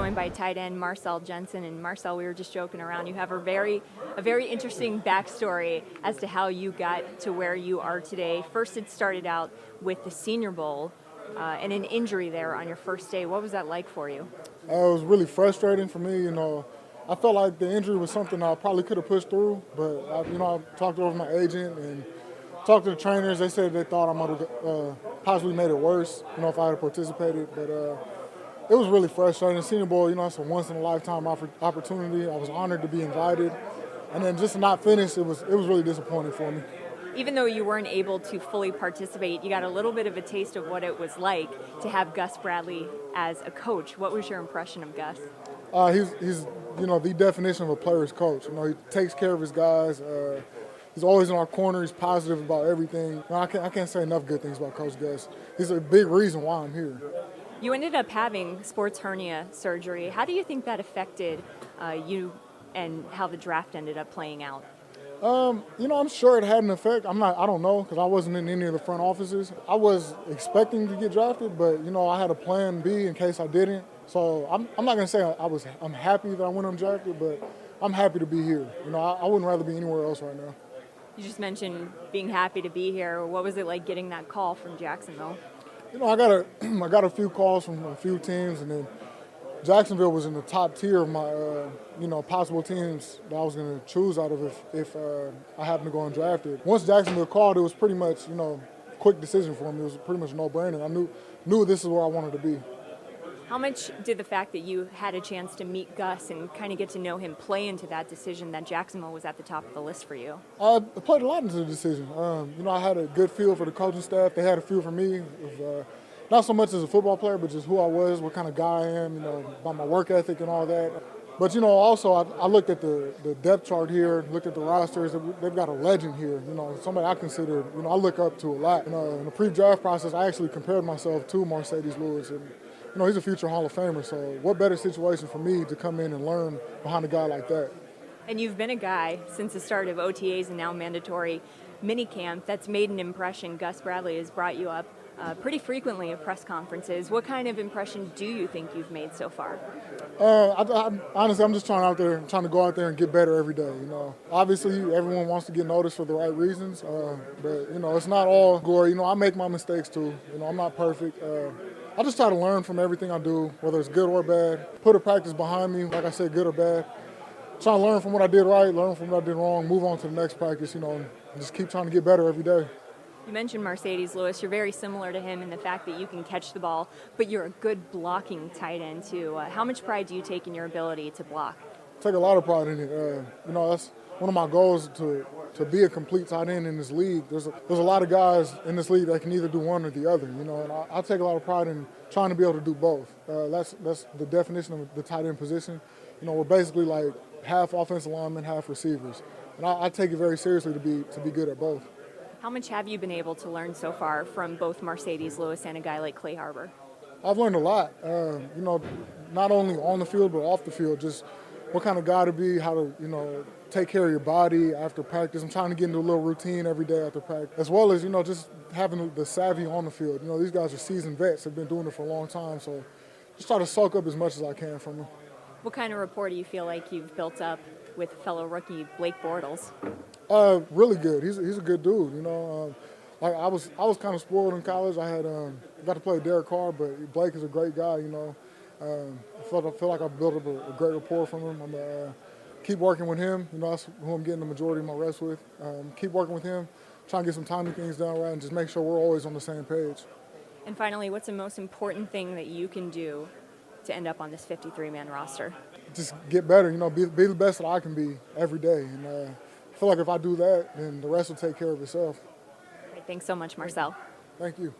joined by tight end Marcel Jensen. And Marcel, we were just joking around. You have a very interesting backstory as to how you got to where you are today. First, it started out with the Senior Bowl and an injury there on your first day. What was that like for you? It was really frustrating for me. I felt like the injury was something I probably could have pushed through, but I talked over my agent and talked to the trainers. They said they thought I might have possibly made it worse, if I had participated. But it was really frustrating. The Senior Bowl, it's a once-in-a-lifetime opportunity. I was honored to be invited, and then just to not finish, it was really disappointing for me. Even though you weren't able to fully participate, you got a little bit of a taste of what it was like to have Gus Bradley as a coach. What was your impression of Gus? He's the definition of a player's coach. He takes care of his guys. He's always in our corner. He's positive about everything. I can't say enough good things about Coach Gus. He's a big reason why I'm here. You ended up having sports hernia surgery. How do you think that affected you and how the draft ended up playing out? I'm sure it had an effect. I don't know, because I wasn't in any of the front offices. I was expecting to get drafted, but, I had a plan B in case I didn't. So I'm not going to say I'm happy that I went undrafted, but I'm happy to be here. I wouldn't rather be anywhere else right now. You just mentioned being happy to be here. What was it like getting that call from Jacksonville? I got a few calls from a few teams, and then Jacksonville was in the top tier of my, possible teams that I was going to choose out of if I happened to go undrafted. Once Jacksonville called, it was pretty much, quick decision for me. It was pretty much a no-brainer. I knew this is where I wanted to be. How much did the fact that you had a chance to meet Gus and kind of get to know him play into that decision that Jacksonville was at the top of the list for you? I played a lot into the decision. I had a good feel for the coaching staff. They had a feel for me. Not so much as a football player, but just who I was, what kind of guy I am, about my work ethic and all that. But, also I looked at the depth chart here, looked at the rosters. They've got a legend here, somebody I consider, I look up to a lot. In the pre-draft process, I actually compared myself to Marcel Lewis, and he's a future Hall of Famer, so what better situation for me to come in and learn behind a guy like that? And you've been a guy since the start of OTAs and now mandatory minicamp that's made an impression. Gus Bradley has brought you up pretty frequently at press conferences. What kind of impression do you think you've made so far? Honestly, I'm just trying to go out there and get better every day. Obviously everyone wants to get noticed for the right reasons, but it's not all glory. I make my mistakes too. I'm not perfect. I just try to learn from everything I do, whether it's good or bad. Put a practice behind me, like I said, good or bad. Try to learn from what I did right, learn from what I did wrong, move on to the next practice, and just keep trying to get better every day. You mentioned Marcel Lewis. You're very similar to him in the fact that you can catch the ball, but you're a good blocking tight end too. How much pride do you take in your ability to block? I take a lot of pride in it. That's one of my goals to be a complete tight end in this league. There's a lot of guys in this league that can either do one or the other, and I take a lot of pride in trying to be able to do both. That's the definition of the tight end position. We're basically like half offensive linemen, half receivers, and I take it very seriously to be good at both. How much have you been able to learn so far from both Marcel Lewis and a guy like Clay Harbor? I've learned a lot, not only on the field but off the field, just what kind of guy to be, how to, take care of your body after practice. I'm trying to get into a little routine every day after practice, as well as, just having the savvy on the field. These guys are seasoned vets, have been doing it for a long time, so just try to soak up as much as I can from them. What kind of rapport do you feel like you've built up with fellow rookie Blake Bortles? Really good. He's a good dude. I was kind of spoiled in college. I had got to play Derek Carr, but Blake is a great guy. I feel like I've built up a great rapport from him. I'm gonna keep working with him. That's who I'm getting the majority of my reps with. Keep working with him, trying to get some timing things down right, and just make sure we're always on the same page. And finally, what's the most important thing that you can do to end up on this 53-man roster? Just get better. Be the best that I can be every day, and I feel like if I do that, then the rest will take care of itself. All right, thanks so much, Marcel. Thank you.